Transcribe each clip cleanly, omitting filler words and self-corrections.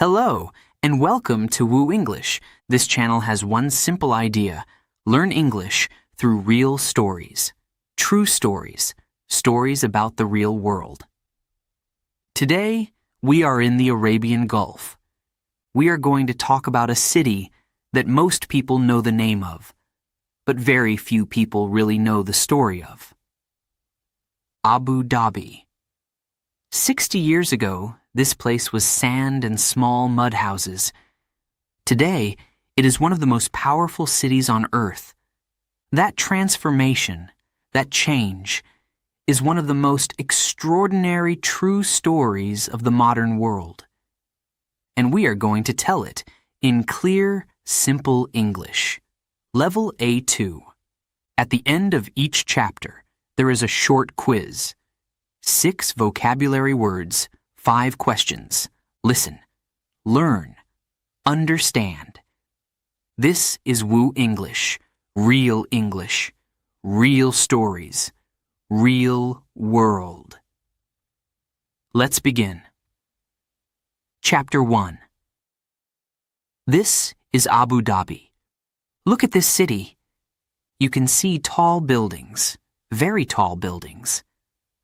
Hello, and welcome to Woo English. This channel has one simple idea: learn English through real stories. True stories. Stories about the real world. Today, we are in the Arabian Gulf. We are going to talk about a city that most people know the name of, but very few people really know the story of. Abu Dhabi. 60 years ago, this place was sand and small mud houses. Today, it is one of the most powerful cities on earth. That transformation, that change, is one of the most extraordinary true stories of the modern world. And we are going to tell it in clear, simple English. Level A2. At the end of each chapter, there is a short quiz. 6 vocabulary words, 5 questions. Listen, learn, understand. This is Woo English, real stories, real world. Let's begin. Chapter 1. This is Abu Dhabi. Look at this city. You can see tall buildings, very tall buildings.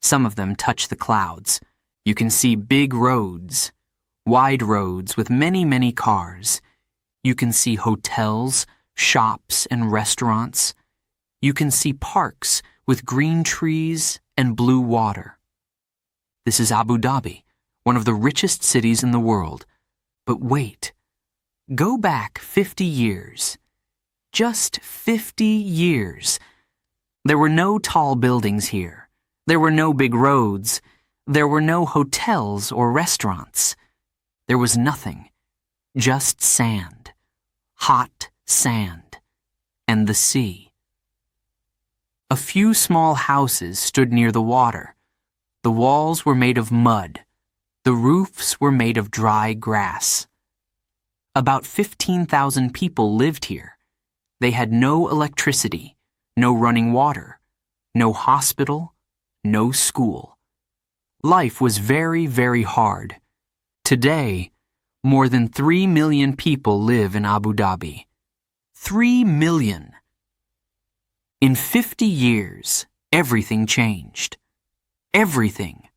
Some of them touch the clouds. You can see big roads, wide roads with many cars. You can see hotels, shops, and restaurants. You can see parks with green trees and blue water. This is Abu Dhabi, one of the richest cities in the world. But wait, go back 50 years. Just 50 years. There were no tall buildings here. There were no big roads. There were no hotels or restaurants. There was nothing. Just sand. Hot sand. And the sea. A few small houses stood near the water. The walls were made of mud. The roofs were made of dry grass. About 15,000 people lived here. They had no electricity, no running water, no hospital, no school. Life was very hard. Today, more than 3 million people live in Abu Dhabi. 3 million. In 50 years, everything changed. Everything.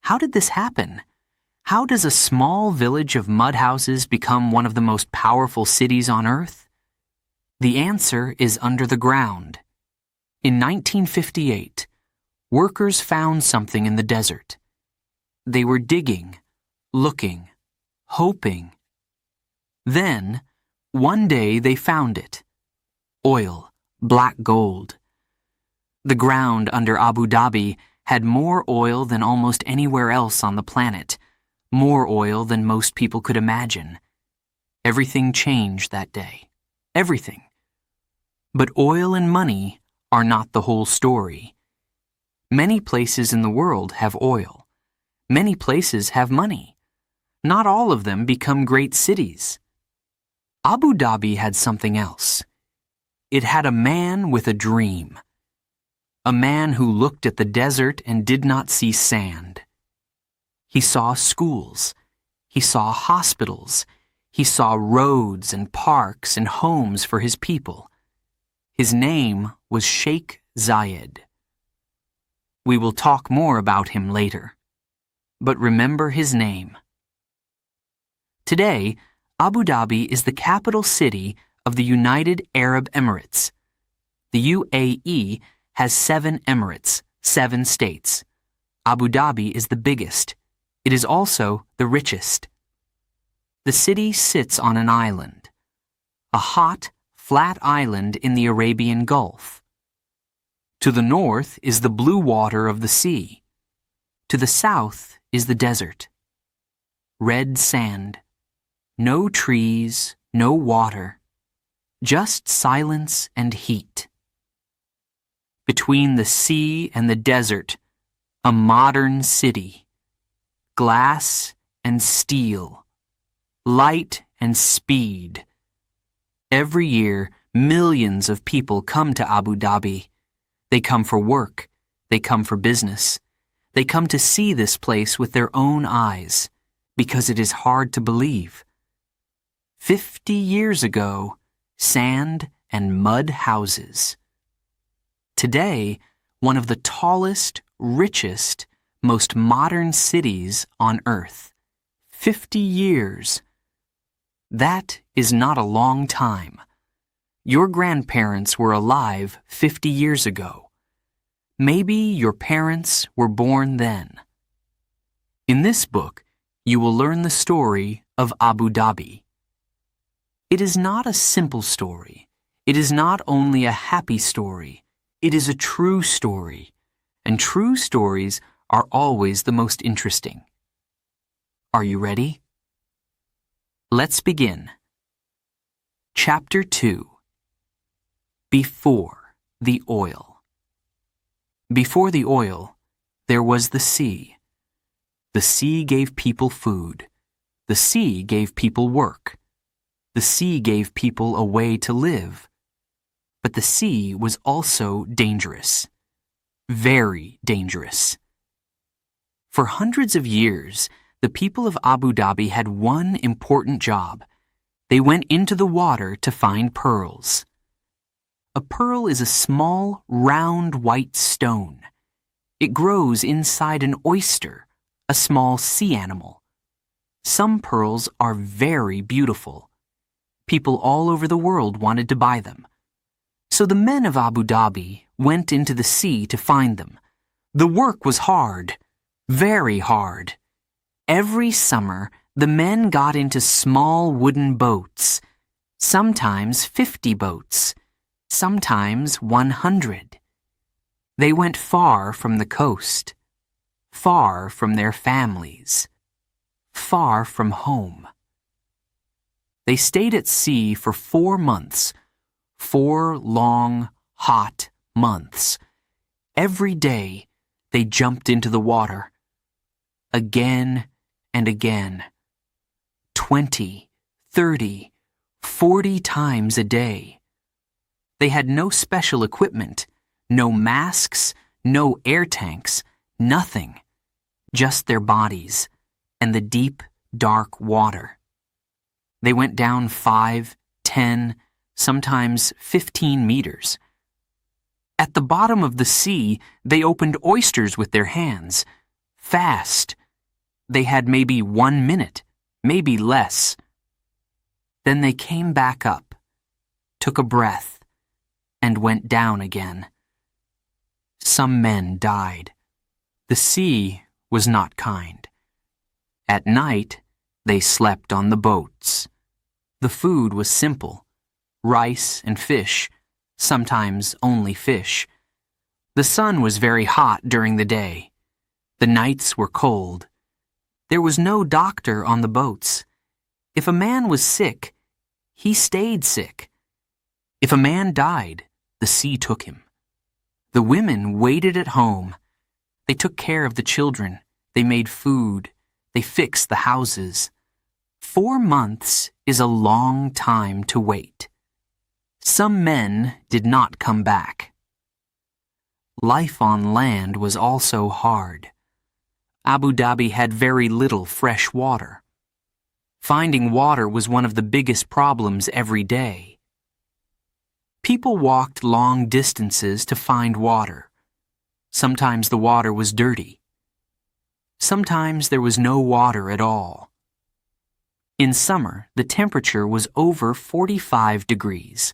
How did this happen? How does a small village of mud houses become one of the most powerful cities on earth? The answer is under the ground. In 1958, workers found something in the desert. They were digging, looking, hoping. Then, one day they found it. Oil, black gold. The ground under Abu Dhabi had more oil than almost anywhere else on the planet, more oil than most people could imagine. Everything changed that day. Everything. But oil and money are not the whole story. Many places in the world have oil. Many places have money. Not all of them become great cities. Abu Dhabi had something else. It had a man with a dream. A man who looked at the desert and did not see sand. He saw schools. He saw hospitals. He saw roads and parks and homes for his people. His name was Sheikh Zayed. We will talk more about him later. But remember his name. Today, Abu Dhabi is the capital city of the United Arab Emirates. The UAE has 7 emirates, 7 states. Abu Dhabi is the biggest. It is also the richest. The city sits on an island. A hot, flat island in the Arabian Gulf. To the north is the blue water of the sea. To the south is the desert. Red sand. No trees, no water. Just silence and heat. Between the sea and the desert, a modern city. Glass and steel. Light and speed. Every year, millions of people come to Abu Dhabi. They come for work. They come for business. They come to see this place with their own eyes. because it is hard to believe. 50 years ago, sand and mud houses. Today, one of the tallest, richest, most modern cities on Earth. 50 years. That is not a long time. Your grandparents were alive 50 years ago. Maybe your parents were born then. In this book, you will learn the story of Abu Dhabi. It is not a simple story. It is not only a happy story. It is a true story. And true stories are always the most interesting. Are you ready? Let's begin. Chapter 2. Before the oil. Before the oil, there was the sea. The sea gave people food. The sea gave people work. The sea gave people a way to live. But the sea was also dangerous. Very dangerous. For hundreds of years, the people of Abu Dhabi had one important job. They went into the water to find pearls. A pearl is a small, round, white stone. It grows inside an oyster, a small sea animal. Some pearls are very beautiful. People all over the world wanted to buy them. So the men of Abu Dhabi went into the sea to find them. The work was hard, very hard. Every summer, the men got into small wooden boats, sometimes 50 boats, sometimes 100. They went far from the coast, far from their families, far from home. They stayed at sea for 4 months, 4 long, hot months. Every day, they jumped into the water. Again and again. 20, 30, 40 times a day. They had no special equipment, no masks, no air tanks, nothing. Just their bodies and the deep, dark water. They went down 5, 10, sometimes 15 meters. At the bottom of the sea, they opened oysters with their hands. Fast. They had maybe 1 minute, maybe less. Then they came back up, took a breath, and went down again. Some men died. The sea was not kind. At night, they slept on the boats. The food was simple: rice and fish, sometimes only fish. The sun was very hot during the day. The nights were cold. There was no doctor on the boats. If a man was sick, he stayed sick. If a man died, the sea took him. The women waited at home. They took care of the children. They made food. They fixed the houses. 4 months is a long time to wait. Some men did not come back. Life on land was also hard. Abu Dhabi had very little fresh water. Finding water was one of the biggest problems every day. People walked long distances to find water. Sometimes the water was dirty. Sometimes there was no water at all. In summer, the temperature was over 45 degrees.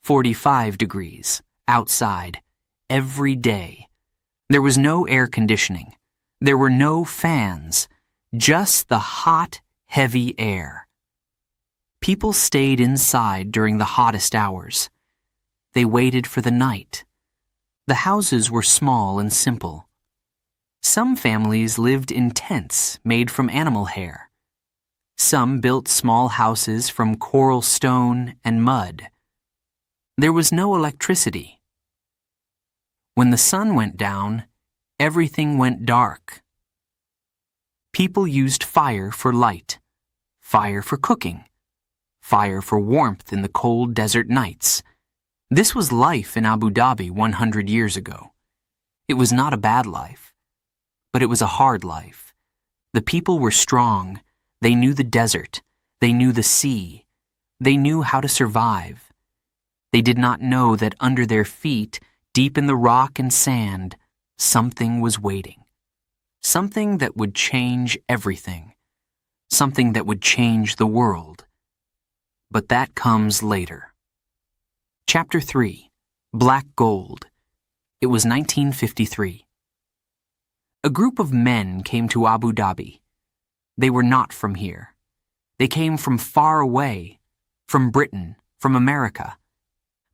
45 degrees, outside, every day. There was no air conditioning. There were no fans, just the hot, heavy air. People stayed inside during the hottest hours. They waited for the night. The houses were small and simple. Some families lived in tents made from animal hair. Some built small houses from coral stone and mud. There was no electricity. When the sun went down, everything went dark. People used fire for light, fire for cooking, fire for warmth in the cold desert nights. This was life in Abu Dhabi 100 years ago. It was not a bad life, but it was a hard life. The people were strong. They knew the desert. They knew the sea. They knew how to survive. They did not know that under their feet, deep in the rock and sand, something was waiting. Something that would change everything. Something that would change the world. But that comes later. Chapter 3. Black Gold. It was 1953. A group of men came to Abu Dhabi. They were not from here. They came from far away, from Britain, from America.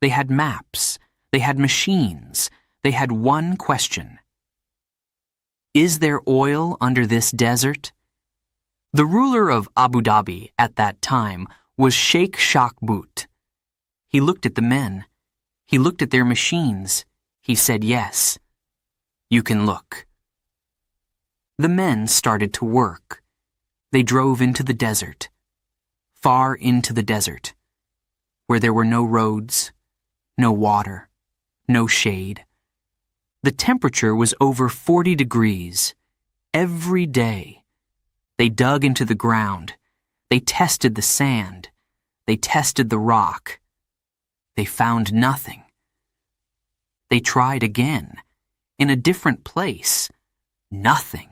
They had maps. They had machines. They had one question. Is there oil under this desert? The ruler of Abu Dhabi at that time was Sheikh Shakbut. He looked at the men. He looked at their machines. He said yes. You can look. The men started to work. They drove into the desert, far into the desert, where there were no roads, no water, no shade. The temperature was over 40 degrees. Every day, they dug into the ground. They tested the sand. They tested the rock. They found nothing. They tried again, in a different place. Nothing.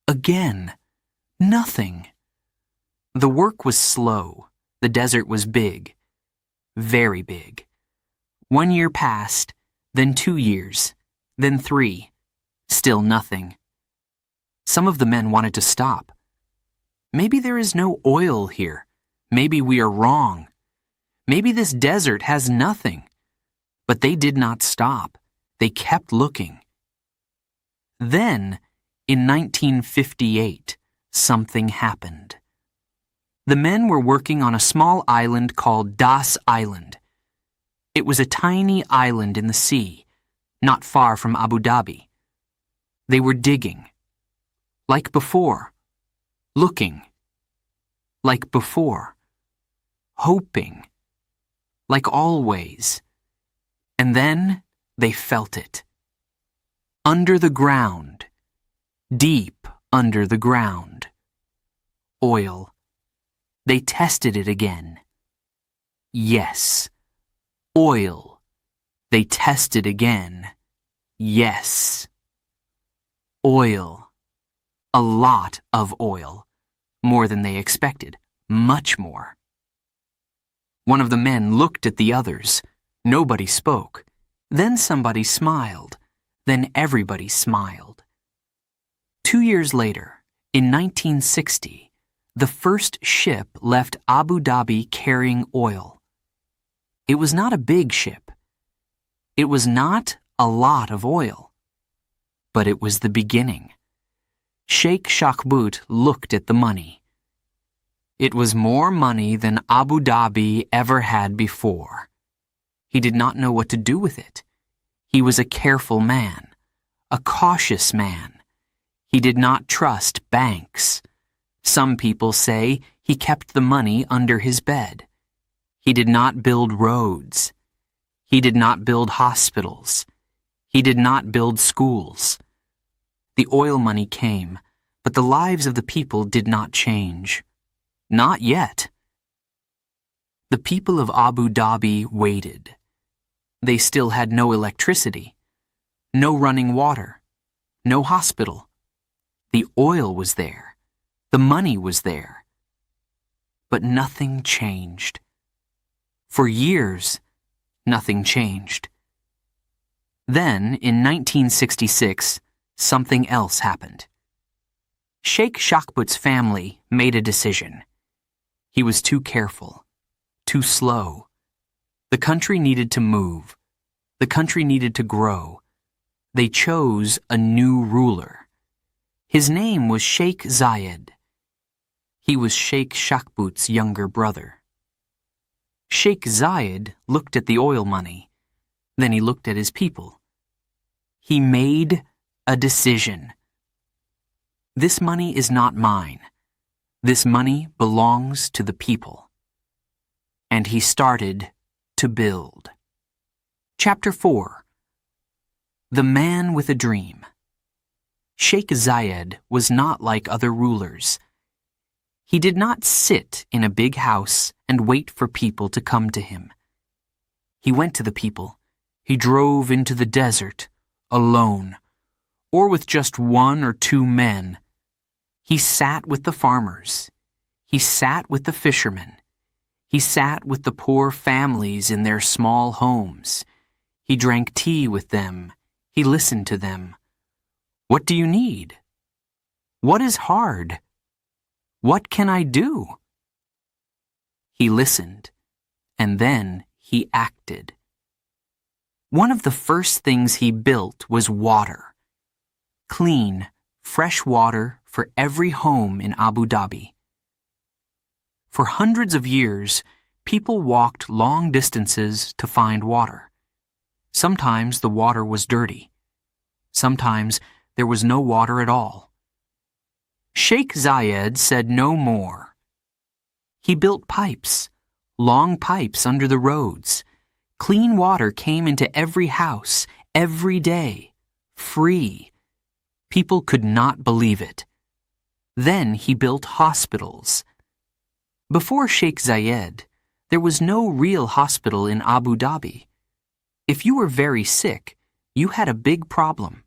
Again, nothing. The work was slow. The desert was big. Very big. 1 year passed, then 2 years, then 3. Still nothing. Some of the men wanted to stop. Maybe there is no oil here. Maybe we are wrong. Maybe this desert has nothing. But they did not stop. They kept looking. Then, in 1958, something happened. The men were working on a small island called Das Island. It was a tiny island in the sea, not far from Abu Dhabi. They were digging. Like before. Looking. Like before. Hoping. Like always. And then they felt it. Under the ground. Deep under the ground. Oil. They tested it again. Yes. Oil. They tested again. Yes. Oil. A lot of oil. More than they expected. Much more. One of the men looked at the others. Nobody spoke. Then somebody smiled. Then everybody smiled. 2 years later, in 1960, the first ship left Abu Dhabi carrying oil. It was not a big ship. It was not a lot of oil. But it was the beginning. Sheikh Shakbut looked at the money. It was more money than Abu Dhabi ever had before. He did not know what to do with it. He was a careful man, a cautious man. He did not trust banks. Some people say he kept the money under his bed. He did not build roads. He did not build hospitals. He did not build schools. The oil money came, but the lives of the people did not change. Not yet. The people of Abu Dhabi waited. They still had no electricity, no running water, no hospital. The oil was there. The money was there. But nothing changed. For years, nothing changed. Then, in 1966, something else happened. Sheikh Shakbut's family made a decision. He was too careful, too slow. The country needed to move. The country needed to grow. They chose a new ruler. His name was Sheikh Zayed. He was Sheikh Shakbut's younger brother. Sheikh Zayed looked at the oil money. Then he looked at his people. He made a decision. This money is not mine. This money belongs to the people. And he started to build. Chapter 4. The Man with a Dream. Sheikh Zayed was not like other rulers. He did not sit in a big house and wait for people to come to him. He went to the people. He drove into the desert, alone, or with just 1 or 2 men. He sat with the farmers. He sat with the fishermen. He sat with the poor families in their small homes. He drank tea with them. He listened to them. What do you need? What is hard? What can I do? He listened, and then he acted. One of the first things he built was water. Clean, fresh water for every home in Abu Dhabi. For hundreds of years, people walked long distances to find water. Sometimes the water was dirty. Sometimes there was no water at all. Sheikh Zayed said no more. He built pipes, long pipes under the roads. Clean water came into every house, every day, free. People could not believe it. Then he built hospitals. Before Sheikh Zayed, there was no real hospital in Abu Dhabi. If you were very sick, you had a big problem.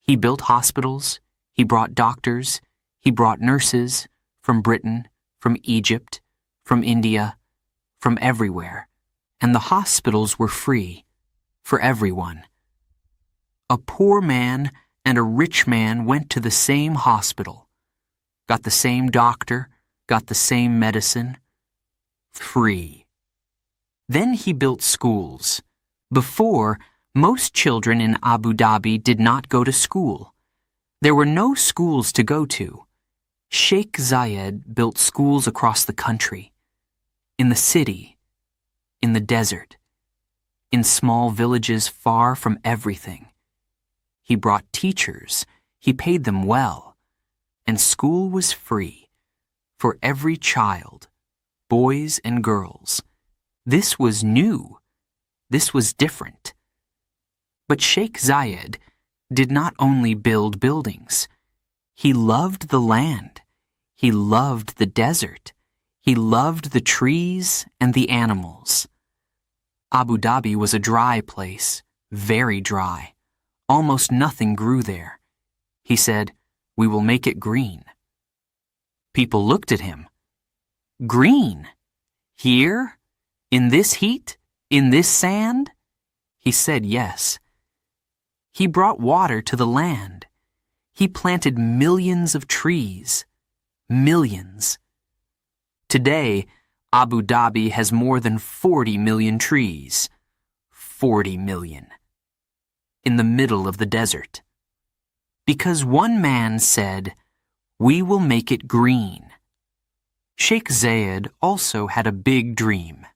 He built hospitals, he brought doctors, he brought nurses from Britain, from Egypt, from India, from everywhere, and the hospitals were free for everyone. A poor man and a rich man went to the same hospital, got the same doctor, got the same medicine, free. Then he built schools. Before, most children in Abu Dhabi did not go to school. There were no schools to go to. Sheikh Zayed built schools across the country, in the city, in the desert, in small villages far from everything. He brought teachers, he paid them well, and school was free for every child, boys and girls. This was new. This was different. But Sheikh Zayed did not only build buildings. He loved the land. He loved the desert. He loved the trees and the animals. Abu Dhabi was a dry place, very dry. Almost nothing grew there. He said, "We will make it green." People looked at him. Green? Here? In this heat? In this sand? He said yes. He brought water to the land. He planted millions of trees. Millions. Today, Abu Dhabi has more than 40 million trees. 40 million. In the middle of the desert. Because one man said, "We will make it green." Sheikh Zayed also had a big dream.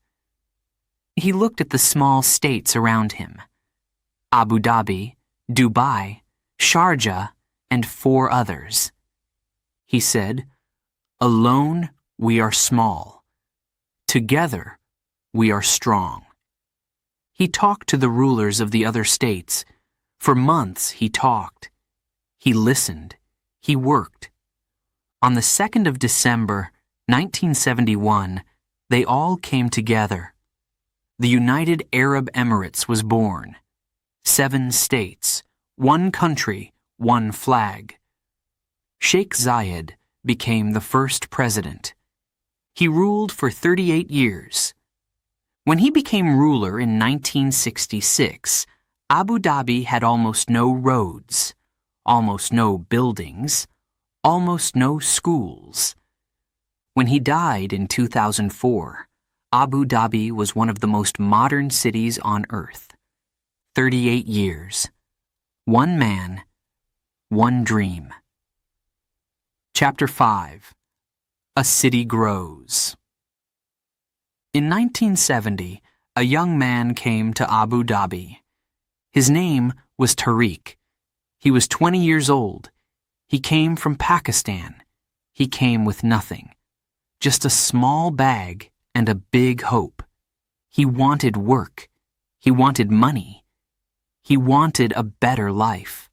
He looked at the small states around him. Abu Dhabi, Dubai, Sharjah, and 4 others. He said, "Alone we are small. Together we are strong." He talked to the rulers of the other states. For months he talked. He listened. He worked. On the 2nd of December, 1971, they all came together. The United Arab Emirates was born. 7 states, 1 country, 1 flag. Sheikh Zayed became the first president. He ruled for 38 years. When he became ruler in 1966, Abu Dhabi had almost no roads, almost no buildings, almost no schools. When he died in 2004, Abu Dhabi was one of the most modern cities on earth. 38 years. 1 man, 1 dream. Chapter 5. A City Grows. In 1970, a young man came to Abu Dhabi. His name was Tariq. He was 20 years old. He came from Pakistan. He came with nothing. Just a small bag and a big hope. He wanted work. He wanted money. He wanted a better life.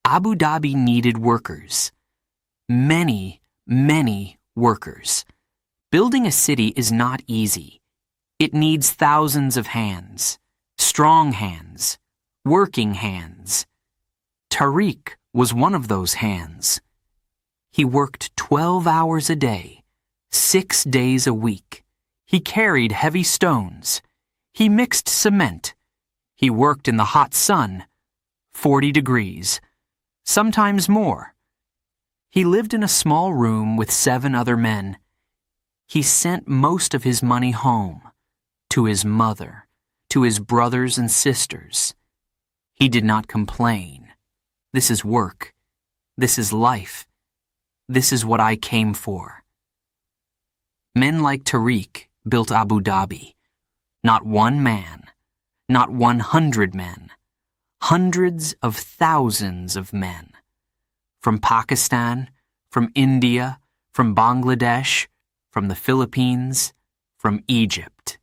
Abu Dhabi needed workers. Many, many workers. Building a city is not easy. It needs thousands of hands, strong hands, working hands. Tariq was one of those hands. He worked 12 hours a day, 6 days a week. He carried heavy stones. He mixed cement. He worked in the hot sun, 40 degrees, sometimes more. He lived in a small room with 7 other men. He sent most of his money home, to his mother, to his brothers and sisters. He did not complain. This is work. This is life. This is what I came for. Men like Tariq built Abu Dhabi. Not one man, not 100 men, hundreds of thousands of men. From Pakistan, from India, from Bangladesh, from the Philippines, from Egypt.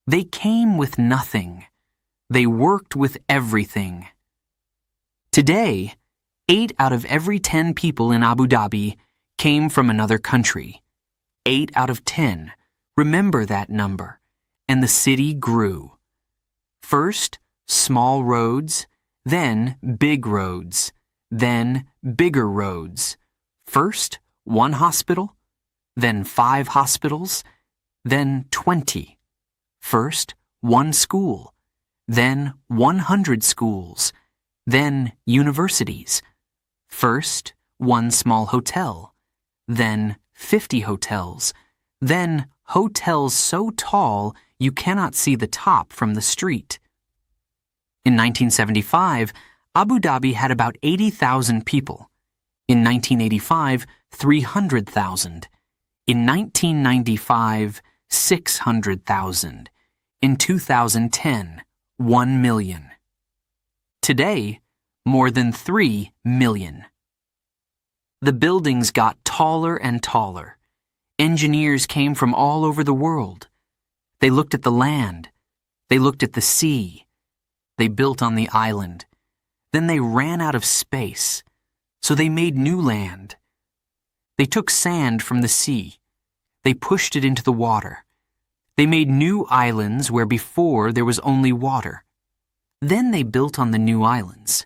They came with nothing. They worked with everything. Today, 8 out of every 10 people in Abu Dhabi came from another country. 8 out of 10. Remember that number. And the city grew. First, small roads, then big roads, then bigger roads. First, 1 hospital, then 5 hospitals, then 20. First, 1 school, then 100 schools, then universities. First, 1 small hotel, then 50 hotels, then hotels so tall you cannot see the top from the street. In 1975, Abu Dhabi had about 80,000 people. In 1985, 300,000. In 1995, 600,000. In 2010, 1 million. Today, more than 3 million. The buildings got taller and taller. Engineers came from all over the world. They looked at the land. They looked at the sea. They built on the island. Then they ran out of space, so they made new land. They took sand from the sea. They pushed it into the water. They made new islands where before there was only water. Then they built on the new islands.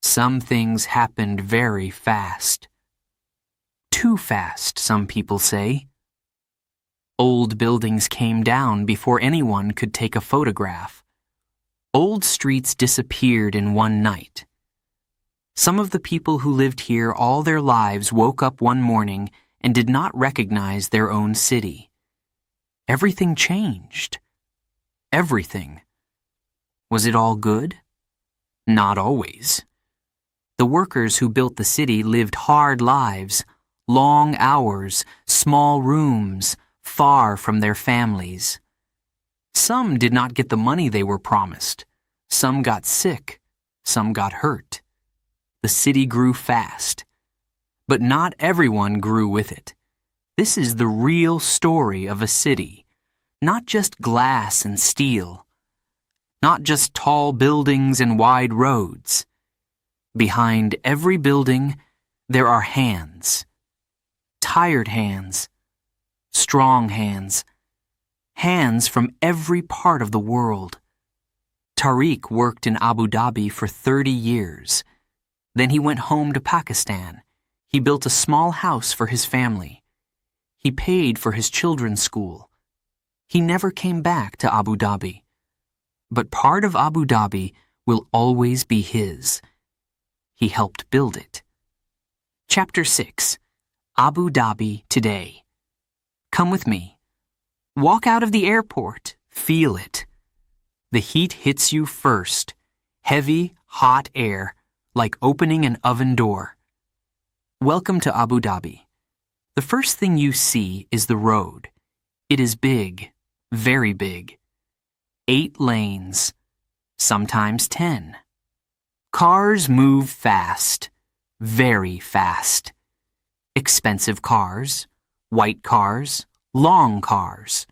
Some things happened very fast. Too fast, some people say. Old buildings came down before anyone could take a photograph. Old streets disappeared in one night. Some of the people who lived here all their lives woke up one morning and did not recognize their own city. Everything changed. Everything. Was it all good? Not always. The workers who built the city lived hard lives, long hours, small rooms, far from their families. Some did not get the money they were promised. Some got sick. Some got hurt. The city grew fast. But not everyone grew with it. This is the real story of a city. Not just glass and steel. Not just tall buildings and wide roads. Behind every building, there are hands. Tired hands. Strong hands. Hands from every part of the world. Tariq worked in Abu Dhabi for 30 years. Then he went home to Pakistan. He built a small house for his family. He paid for his children's school. He never came back to Abu Dhabi. But part of Abu Dhabi will always be his. He helped build it. Chapter 6. Abu Dhabi Today. Come with me. Walk out of the airport. Feel it. The heat hits you first. Heavy, hot air, like opening an oven door. Welcome to Abu Dhabi. The first thing you see is the road. It is big, very big. 8 lanes, sometimes 10. Cars move fast, very fast. Expensive cars, white cars, long cars.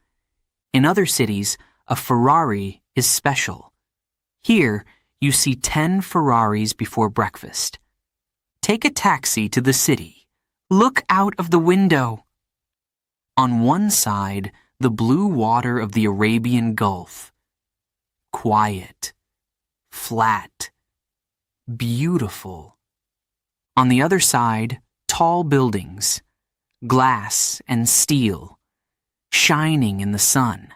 In other cities, a Ferrari is special. Here, you see 10 Ferraris before breakfast. Take a taxi to the city. Look out of the window. On one side, the blue water of the Arabian Gulf. Quiet, flat, beautiful. On the other side, tall buildings, glass and steel, shining in the sun.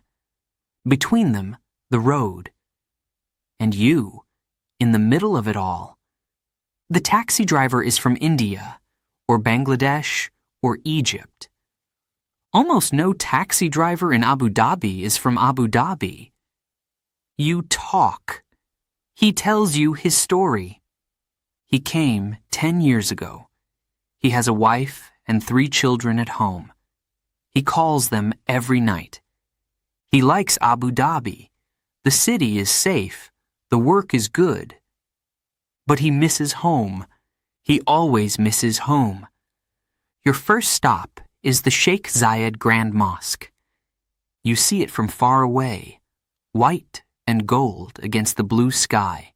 Between them, the road. And you, in the middle of it all. The taxi driver is from India, or Bangladesh, or Egypt. Almost no taxi driver in Abu Dhabi is from Abu Dhabi. You talk. He tells you his story. He came 10 years ago. He has a wife and 3 children at home. He calls them every night. He likes Abu Dhabi. The city is safe. The work is good. But he misses home. He always misses home. Your first stop is the Sheikh Zayed Grand Mosque. You see it from far away, white and gold against the blue sky.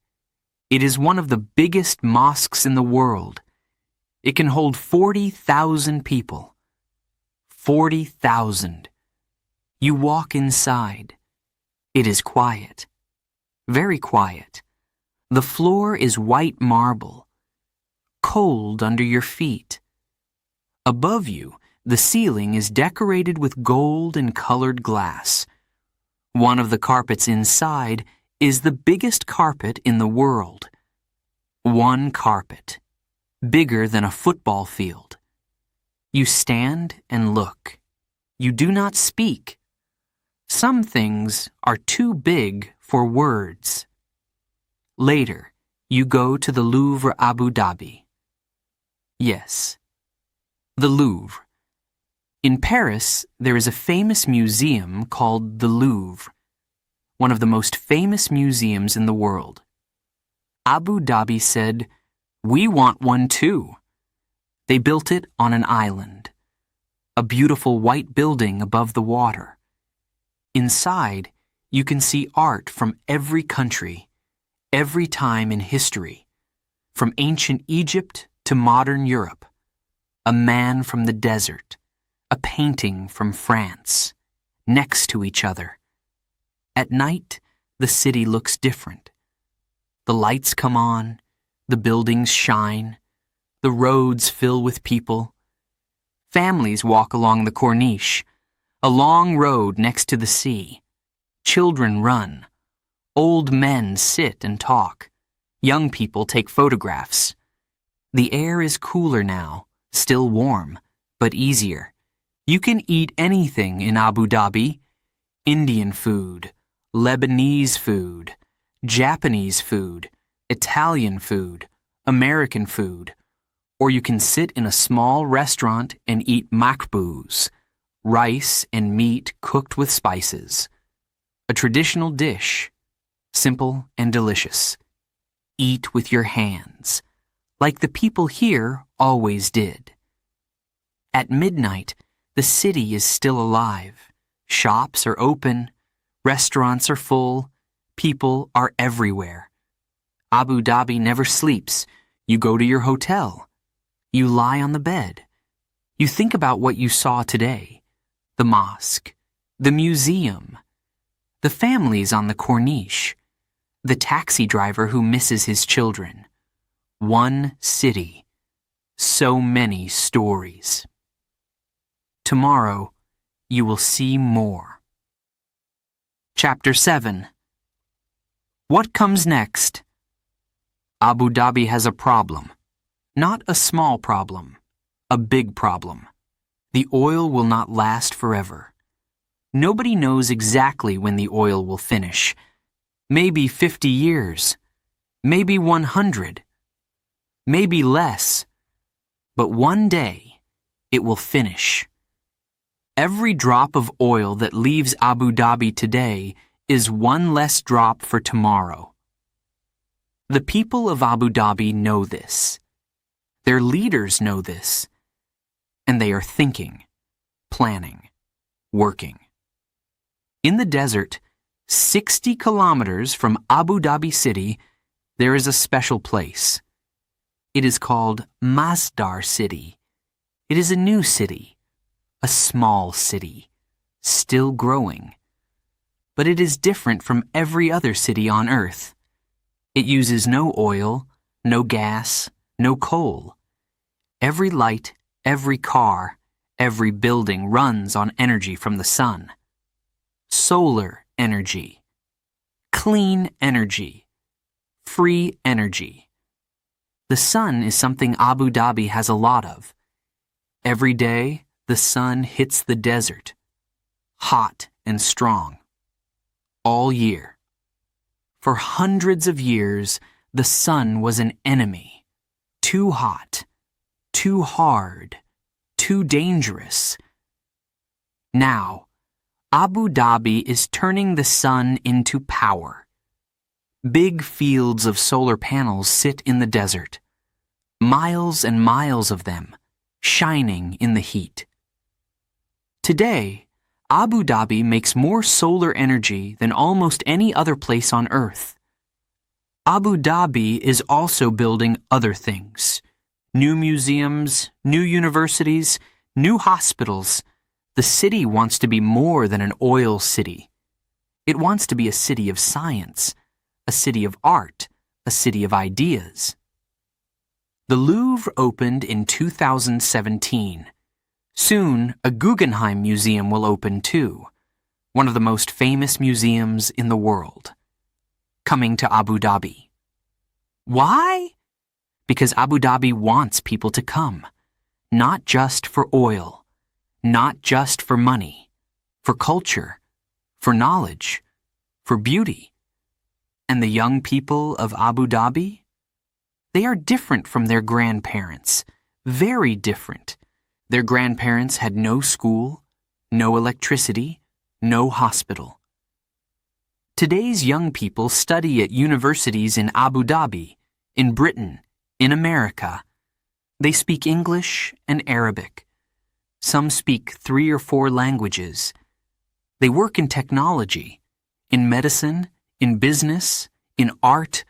It is one of the biggest mosques in the world. It can hold 40,000 people. 40,000. You walk inside. It is quiet. Very quiet. The floor is white marble. Cold under your feet. Above you, the ceiling is decorated with gold and colored glass. One of the carpets inside is the biggest carpet in the world. One carpet, bigger than a football field. You stand and look. You do not speak. Some things are too big for words. Later, you go to the Louvre Abu Dhabi. Yes, the Louvre. In Paris, there is a famous museum called the Louvre, one of the most famous museums in the world. Abu Dhabi said, "We want one too." They built it on an island, a beautiful white building above the water. Inside, you can see art from every country, every time in history, from ancient Egypt to modern Europe. A man from the desert, a painting from France, next to each other. At night, the city looks different. The lights come on, the buildings shine, the roads fill with people. Families walk along the Corniche, a long road next to the sea. Children run. Old men sit and talk. Young people take photographs. The air is cooler now, still warm, but easier. You can eat anything in Abu Dhabi. Indian food, Lebanese food, Japanese food, Italian food, American food. Or you can sit in a small restaurant and eat makbous, rice and meat cooked with spices. A traditional dish, simple and delicious. Eat with your hands, like the people here always did. At midnight, the city is still alive. Shops are open, restaurants are full, people are everywhere. Abu Dhabi never sleeps. You go to your hotel. You lie on the bed. You think about what you saw today. The mosque, the museum, the families on the Corniche, the taxi driver who misses his children. One city. So many stories. Tomorrow, you will see more. Chapter 7. What comes next? Abu Dhabi has a problem. Not a small problem. A big problem. The oil will not last forever. Nobody knows exactly when the oil will finish. Maybe 50 years. Maybe 100. Maybe less. But one day, it will finish. Every drop of oil that leaves Abu Dhabi today is one less drop for tomorrow. The people of Abu Dhabi know this. Their leaders know this. And they are thinking, planning, working. In the desert, 60 kilometers from Abu Dhabi city, there is a special place. It is called Masdar City. It is a new city, a small city, still growing. But it is different from every other city on Earth. It uses no oil, no gas, no coal. Every light, every car, every building runs on energy from the sun. Solar energy. Clean energy. Free energy. The sun is something Abu Dhabi has a lot of. Every day, the sun hits the desert. Hot and strong. All year. For hundreds of years, the sun was an enemy. Too hot. Too hard. Too dangerous. Now, Abu Dhabi is turning the sun into power. Big fields of solar panels sit in the desert. Miles and miles of them, shining in the heat. Today, Abu Dhabi makes more solar energy than almost any other place on Earth. Abu Dhabi is also building other things. New museums, new universities, new hospitals. The city wants to be more than an oil city. It wants to be a city of science, a city of art, a city of ideas. The Louvre opened in 2017. Soon, a Guggenheim Museum will open too, one of the most famous museums in the world. Coming to Abu Dhabi. Why? Because Abu Dhabi wants people to come, not just for oil, not just for money, for culture, for knowledge, for beauty. And the young people of Abu Dhabi? They are different from their grandparents, very different. Their grandparents had no school, no electricity, no hospital. Today's young people study at universities in Abu Dhabi, in Britain, in America. They speak English and Arabic. Some speak 3 or 4 languages. They work in technology, in medicine, in business, in art.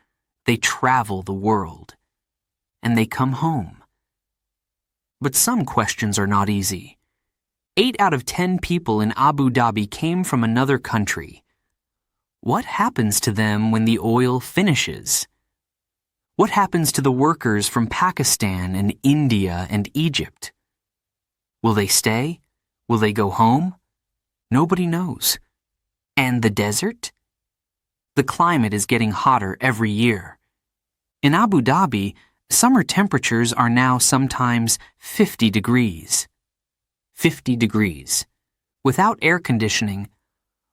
They travel the world. And they come home. But some questions are not easy. 8 out of 10 people in Abu Dhabi came from another country. What happens to them when the oil finishes? What happens to the workers from Pakistan and India and Egypt? Will they stay? Will they go home? Nobody knows. And the desert? The climate is getting hotter every year. In Abu Dhabi, summer temperatures are now sometimes 50 degrees. 50 degrees. Without air conditioning,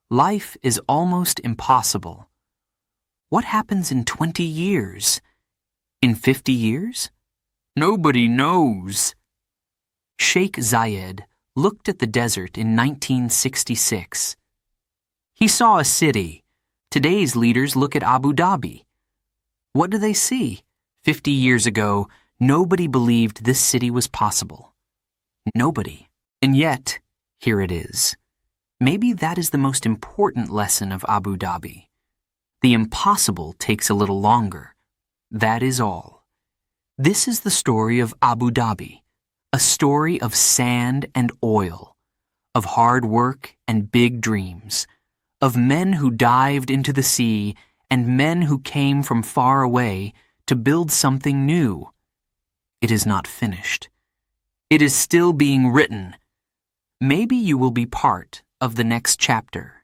life is almost impossible. What happens in 20 years? In 50 years? Nobody knows. Sheikh Zayed looked at the desert in 1966. He saw a city. Today's leaders look at Abu Dhabi. What do they see? 50 years ago, nobody believed this city was possible. Nobody. And yet, here it is. Maybe that is the most important lesson of Abu Dhabi. The impossible takes a little longer. That is all. This is the story of Abu Dhabi, a story of sand and oil, of hard work and big dreams, of men who dived into the sea and men who came from far away to build something new. It is not finished. It is still being written. Maybe you will be part of the next chapter.